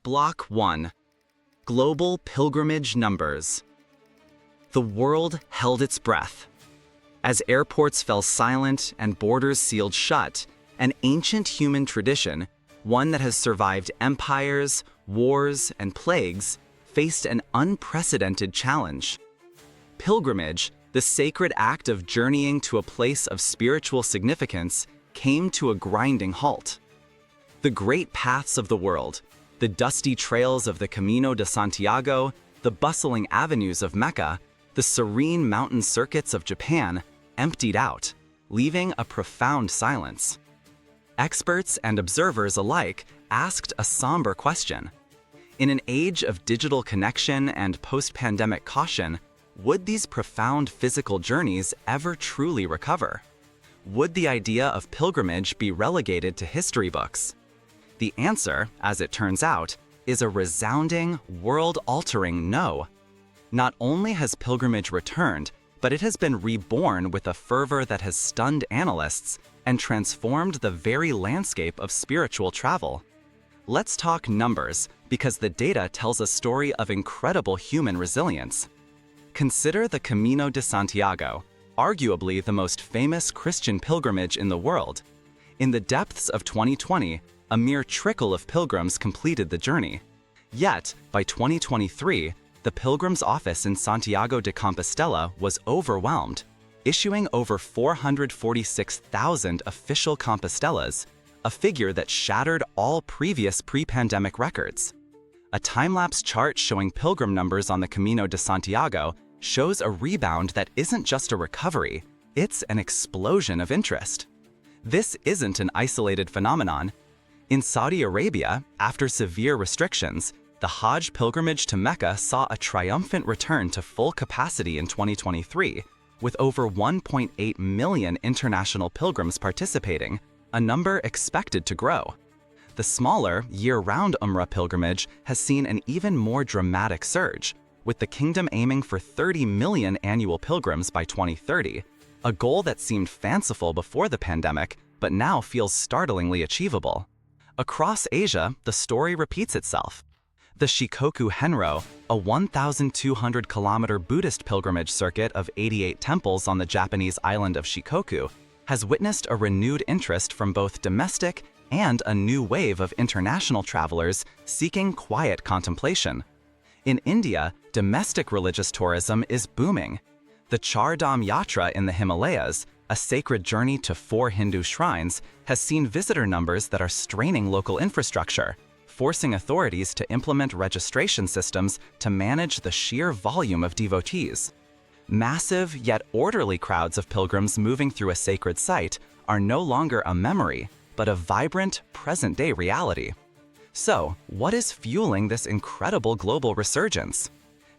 Block 1. Global Pilgrimage Numbers. The world held its breath. As airports fell silent and borders sealed shut, an ancient human tradition, one that has survived empires, wars, and plagues, faced an unprecedented challenge. Pilgrimage, the sacred act of journeying to a place of spiritual significance, came to a grinding halt. The great paths of the world, the dusty trails of the Camino de Santiago, the bustling avenues of Mecca, the serene mountain circuits of Japan, emptied out, leaving a profound silence. Experts and observers alike asked a somber question. In an age of digital connection and post-pandemic caution, would these profound physical journeys ever truly recover? Would the idea of pilgrimage be relegated to history books? The answer, as it turns out, is a resounding, world-altering no. Not only has pilgrimage returned, but it has been reborn with a fervor that has stunned analysts and transformed the very landscape of spiritual travel. Let's talk numbers, because the data tells a story of incredible human resilience. Consider the Camino de Santiago, arguably the most famous Christian pilgrimage in the world. In the depths of 2020, a mere trickle of pilgrims completed the journey. Yet, by 2023, the Pilgrims Office in Santiago de Compostela was overwhelmed, issuing over 446,000 official Compostelas, a figure that shattered all previous pre-pandemic records. A time-lapse chart showing pilgrim numbers on the Camino de Santiago shows a rebound that isn't just a recovery, it's an explosion of interest. This isn't an isolated phenomenon. In Saudi Arabia, after severe restrictions, the Hajj pilgrimage to Mecca saw a triumphant return to full capacity in 2023, with over 1.8 million international pilgrims participating, a number expected to grow. The smaller, year-round Umrah pilgrimage has seen an even more dramatic surge, with the kingdom aiming for 30 million annual pilgrims by 2030, a goal that seemed fanciful before the pandemic, but now feels startlingly achievable. Across Asia, the story repeats itself. The Shikoku Henro, a 1,200-kilometer Buddhist pilgrimage circuit of 88 temples on the Japanese island of Shikoku, has witnessed a renewed interest from both domestic and a new wave of international travelers seeking quiet contemplation. In India, domestic religious tourism is booming. The Char Dham Yatra in the Himalayas, a sacred journey to 4 Hindu shrines, has seen visitor numbers that are straining local infrastructure, forcing authorities to implement registration systems to manage the sheer volume of devotees. Massive yet orderly crowds of pilgrims moving through a sacred site are no longer a memory, but a vibrant, present-day reality. So, what is fueling this incredible global resurgence?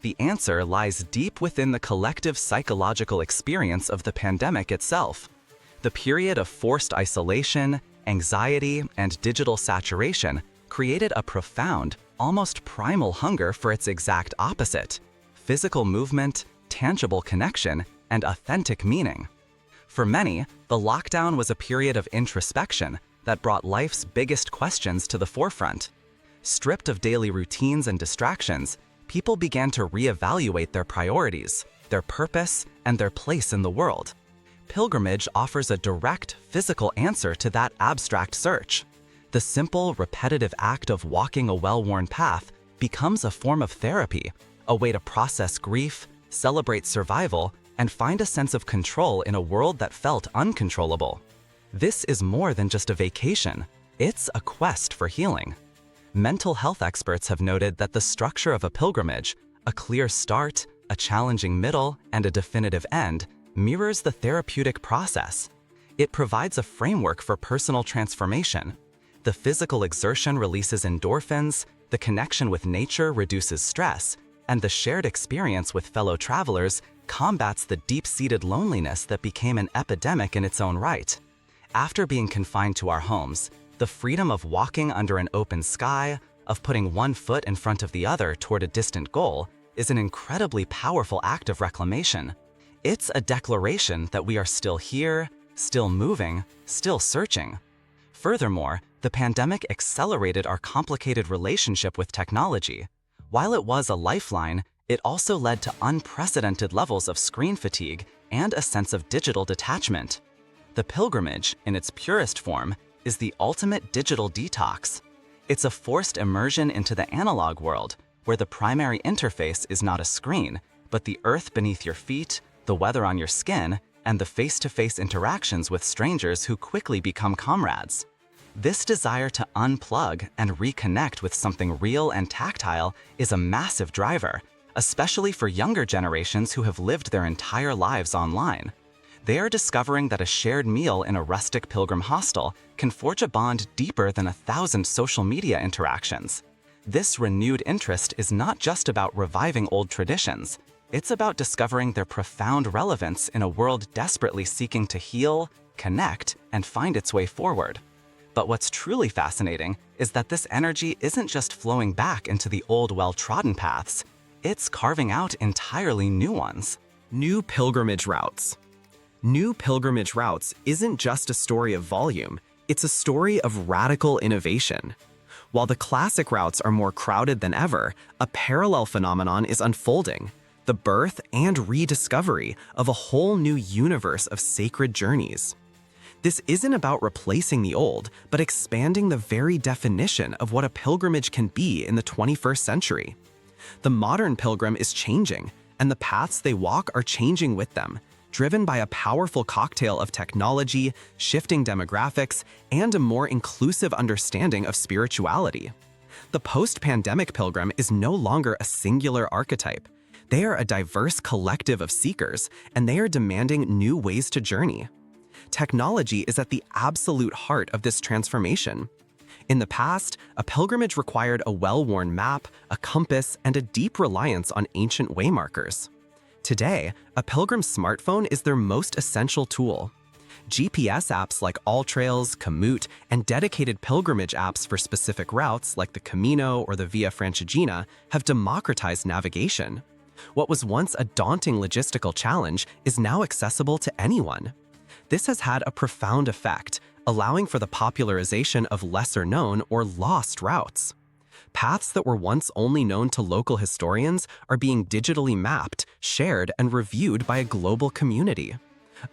The answer lies deep within the collective psychological experience of the pandemic itself. The period of forced isolation, anxiety, and digital saturation created a profound, almost primal hunger for its exact opposite: physical movement, tangible connection, and authentic meaning. For many, the lockdown was a period of introspection that brought life's biggest questions to the forefront. Stripped of daily routines and distractions, people began to reevaluate their priorities, their purpose, and their place in the world. Pilgrimage offers a direct, physical answer to that abstract search. The simple, repetitive act of walking a well-worn path becomes a form of therapy, a way to process grief, celebrate survival, and find a sense of control in a world that felt uncontrollable. This is more than just a vacation, it's a quest for healing. Mental health experts have noted that the structure of a pilgrimage, a clear start, a challenging middle, and a definitive end, mirrors the therapeutic process. It provides a framework for personal transformation. The physical exertion releases endorphins, the connection with nature reduces stress, and the shared experience with fellow travelers combats the deep-seated loneliness that became an epidemic in its own right. After being confined to our homes, the freedom of walking under an open sky, of putting one foot in front of the other toward a distant goal, is an incredibly powerful act of reclamation. It's a declaration that we are still here, still moving, still searching. Furthermore, the pandemic accelerated our complicated relationship with technology. While it was a lifeline, it also led to unprecedented levels of screen fatigue and a sense of digital detachment. The pilgrimage, in its purest form, is the ultimate digital detox. It's a forced immersion into the analog world, where the primary interface is not a screen, but the earth beneath your feet, the weather on your skin, and the face-to-face interactions with strangers who quickly become comrades. This desire to unplug and reconnect with something real and tactile is a massive driver, especially for younger generations who have lived their entire lives online. They are discovering that a shared meal in a rustic pilgrim hostel can forge a bond deeper than 1,000 social media interactions. This renewed interest is not just about reviving old traditions, it's about discovering their profound relevance in a world desperately seeking to heal, connect, and find its way forward. But what's truly fascinating is that this energy isn't just flowing back into the old well-trodden paths, it's carving out entirely new ones. New pilgrimage routes. New pilgrimage routes isn't just a story of volume, it's a story of radical innovation. While the classic routes are more crowded than ever, a parallel phenomenon is unfolding: the birth and rediscovery of a whole new universe of sacred journeys. This isn't about replacing the old, but expanding the very definition of what a pilgrimage can be in the 21st century. The modern pilgrim is changing, and the paths they walk are changing with them, driven by a powerful cocktail of technology, shifting demographics, and a more inclusive understanding of spirituality. The post-pandemic pilgrim is no longer a singular archetype. They are a diverse collective of seekers, and they are demanding new ways to journey. Technology is at the absolute heart of this transformation. In the past, a pilgrimage required a well-worn map, a compass, and a deep reliance on ancient waymarkers. Today, a pilgrim's smartphone is their most essential tool. GPS apps like AllTrails, Komoot, and dedicated pilgrimage apps for specific routes like the Camino or the Via Francigena have democratized navigation. What was once a daunting logistical challenge is now accessible to anyone. This has had a profound effect, allowing for the popularization of lesser-known or lost routes. Paths that were once only known to local historians are being digitally mapped, shared, and reviewed by a global community.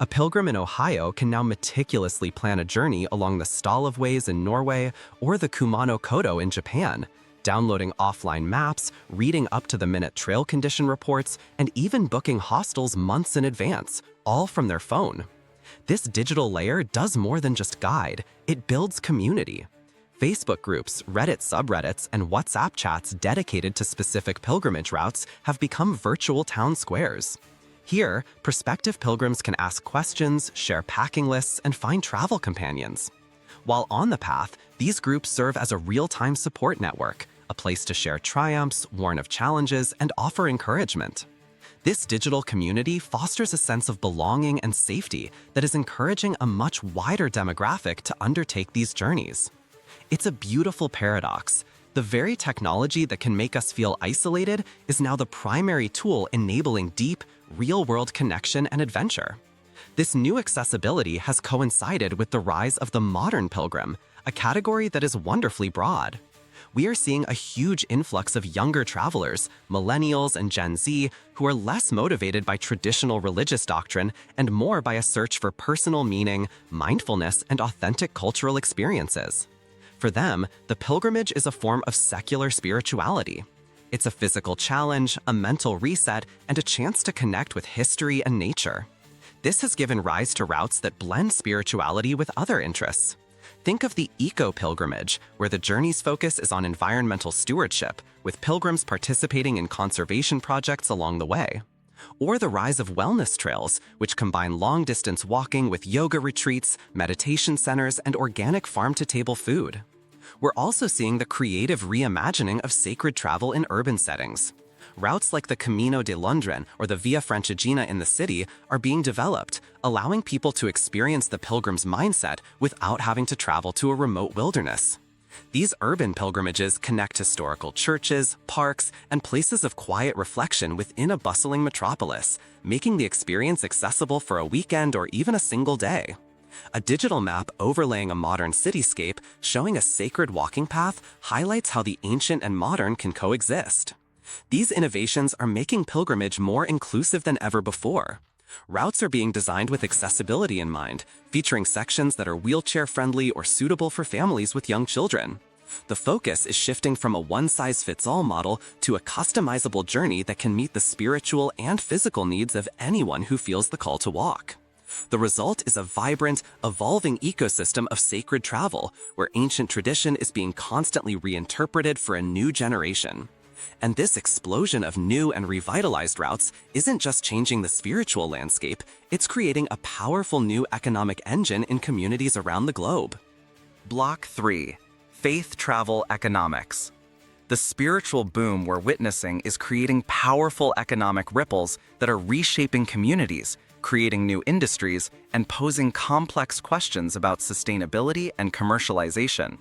A pilgrim in Ohio can now meticulously plan a journey along the Stalavways in Norway or the Kumano Kodo in Japan, downloading offline maps, reading up-to-the-minute trail condition reports, and even booking hostels months in advance, all from their phone. This digital layer does more than just guide, it builds community. Facebook groups, Reddit subreddits, and WhatsApp chats dedicated to specific pilgrimage routes have become virtual town squares. Here, prospective pilgrims can ask questions, share packing lists, and find travel companions. While on the path, these groups serve as a real-time support network, a place to share triumphs, warn of challenges, and offer encouragement. This digital community fosters a sense of belonging and safety that is encouraging a much wider demographic to undertake these journeys. It's a beautiful paradox. The very technology that can make us feel isolated is now the primary tool enabling deep, real-world connection and adventure. This new accessibility has coincided with the rise of the modern pilgrim, a category that is wonderfully broad. We are seeing a huge influx of younger travelers, millennials and Gen Z, who are less motivated by traditional religious doctrine and more by a search for personal meaning, mindfulness, and authentic cultural experiences. For them, the pilgrimage is a form of secular spirituality. It's a physical challenge, a mental reset, and a chance to connect with history and nature. This has given rise to routes that blend spirituality with other interests. Think of the eco-pilgrimage, where the journey's focus is on environmental stewardship, with pilgrims participating in conservation projects along the way. Or the rise of wellness trails, which combine long-distance walking with yoga retreats, meditation centers, and organic farm-to-table food. We're also seeing the creative reimagining of sacred travel in urban settings. Routes like the Camino de Londres or the Via Francigena in the city are being developed, allowing people to experience the pilgrim's mindset without having to travel to a remote wilderness. These urban pilgrimages connect historical churches, parks, and places of quiet reflection within a bustling metropolis, making the experience accessible for a weekend or even a single day. A digital map overlaying a modern cityscape showing a sacred walking path highlights how the ancient and modern can coexist. These innovations are making pilgrimage more inclusive than ever before. Routes are being designed with accessibility in mind, featuring sections that are wheelchair-friendly or suitable for families with young children. The focus is shifting from a one-size-fits-all model to a customizable journey that can meet the spiritual and physical needs of anyone who feels the call to walk. The result is a vibrant, evolving ecosystem of sacred travel, where ancient tradition is being constantly reinterpreted for a new generation. And this explosion of new and revitalized routes isn't just changing the spiritual landscape, it's creating a powerful new economic engine in communities around the globe. Block 3. Faith Travel Economics. The spiritual boom we're witnessing is creating powerful economic ripples that are reshaping communities, creating new industries, and posing complex questions about sustainability and commercialization.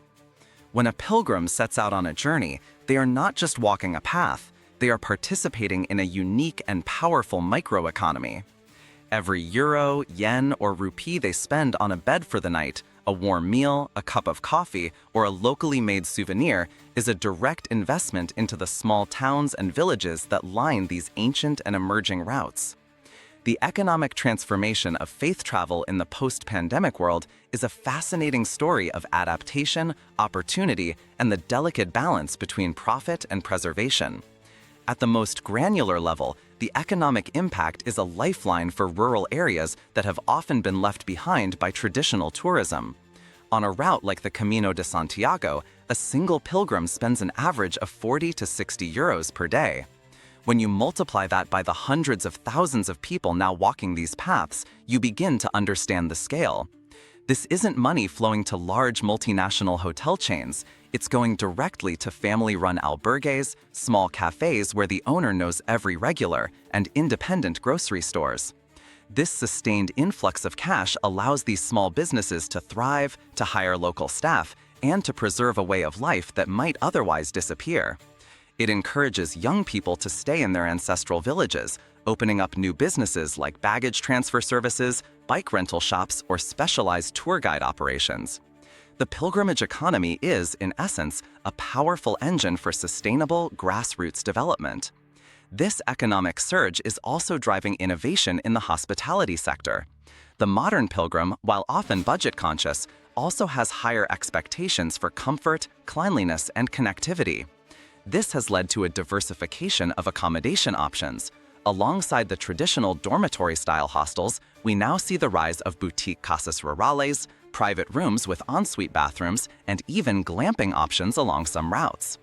When a pilgrim sets out on a journey, they are not just walking a path, they are participating in a unique and powerful microeconomy. Every euro, yen, or rupee they spend on a bed for the night, a warm meal, a cup of coffee, or a locally made souvenir is a direct investment into the small towns and villages that line these ancient and emerging routes. The economic transformation of faith travel in the post-pandemic world is a fascinating story of adaptation, opportunity, and the delicate balance between profit and preservation. At the most granular level, the economic impact is a lifeline for rural areas that have often been left behind by traditional tourism. On a route like the Camino de Santiago, a single pilgrim spends an average of 40 to 60 euros per day. When you multiply that by the hundreds of thousands of people now walking these paths, you begin to understand the scale. This isn't money flowing to large multinational hotel chains. It's going directly to family-run albergues, small cafes where the owner knows every regular, and independent grocery stores. This sustained influx of cash allows these small businesses to thrive, to hire local staff, and to preserve a way of life that might otherwise disappear. It encourages young people to stay in their ancestral villages, opening up new businesses like baggage transfer services, bike rental shops, or specialized tour guide operations. The pilgrimage economy is, in essence, a powerful engine for sustainable grassroots development. This economic surge is also driving innovation in the hospitality sector. The modern pilgrim, while often budget-conscious, also has higher expectations for comfort, cleanliness, and connectivity. This has led to a diversification of accommodation options. Alongside the traditional dormitory-style hostels, we now see the rise of boutique casas rurales, private rooms with ensuite bathrooms, and even glamping options along some routes.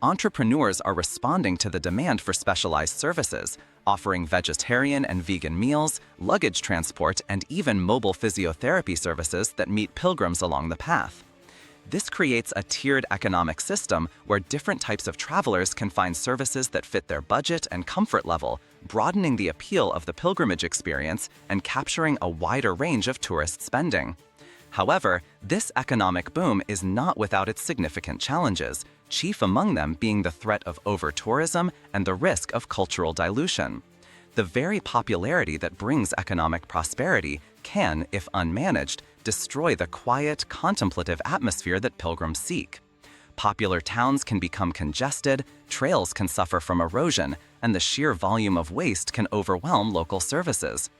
Entrepreneurs are responding to the demand for specialized services, offering vegetarian and vegan meals, luggage transport, and even mobile physiotherapy services that meet pilgrims along the path. This creates a tiered economic system where different types of travelers can find services that fit their budget and comfort level, broadening the appeal of the pilgrimage experience and capturing a wider range of tourist spending. However, this economic boom is not without its significant challenges, chief among them being the threat of over-tourism and the risk of cultural dilution. The very popularity that brings economic prosperity can, if unmanaged, destroy the quiet, contemplative atmosphere that pilgrims seek. Popular towns can become congested, trails can suffer from erosion, and the sheer volume of waste can overwhelm local services.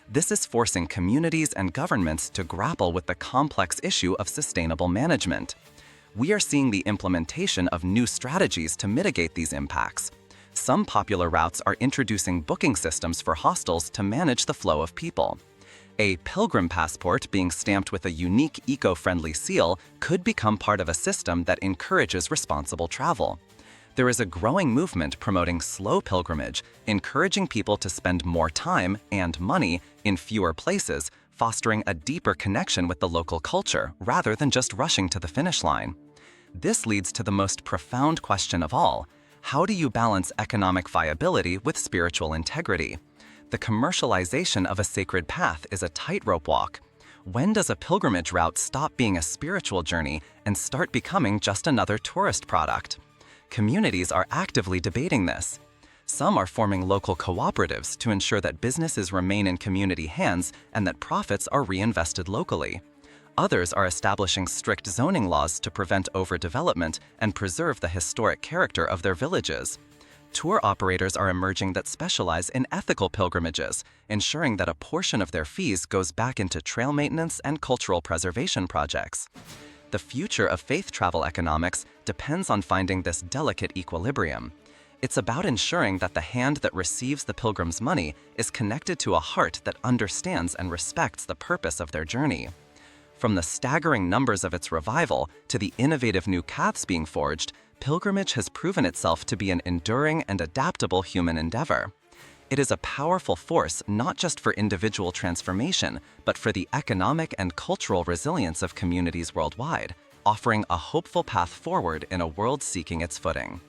This is forcing communities and governments to grapple with the complex issue of sustainable management. We are seeing the implementation of new strategies to mitigate these impacts. Some popular routes are introducing booking systems for hostels to manage the flow of people. A pilgrim passport being stamped with a unique eco-friendly seal could become part of a system that encourages responsible travel. There is a growing movement promoting slow pilgrimage, encouraging people to spend more time and money in fewer places, fostering a deeper connection with the local culture rather than just rushing to the finish line. This leads to the most profound question of all: how do you balance economic viability with spiritual integrity? The commercialization of a sacred path is a tightrope walk. When does a pilgrimage route stop being a spiritual journey and start becoming just another tourist product? Communities are actively debating this. Some are forming local cooperatives to ensure that businesses remain in community hands and that profits are reinvested locally. Others are establishing strict zoning laws to prevent overdevelopment and preserve the historic character of their villages. Tour operators are emerging that specialize in ethical pilgrimages, ensuring that a portion of their fees goes back into trail maintenance and cultural preservation projects. The future of faith travel economics depends on finding this delicate equilibrium. It's about ensuring that the hand that receives the pilgrim's money is connected to a heart that understands and respects the purpose of their journey. From the staggering numbers of its revival to the innovative new paths being forged, pilgrimage has proven itself to be an enduring and adaptable human endeavor. It is a powerful force not just for individual transformation, but for the economic and cultural resilience of communities worldwide, offering a hopeful path forward in a world seeking its footing.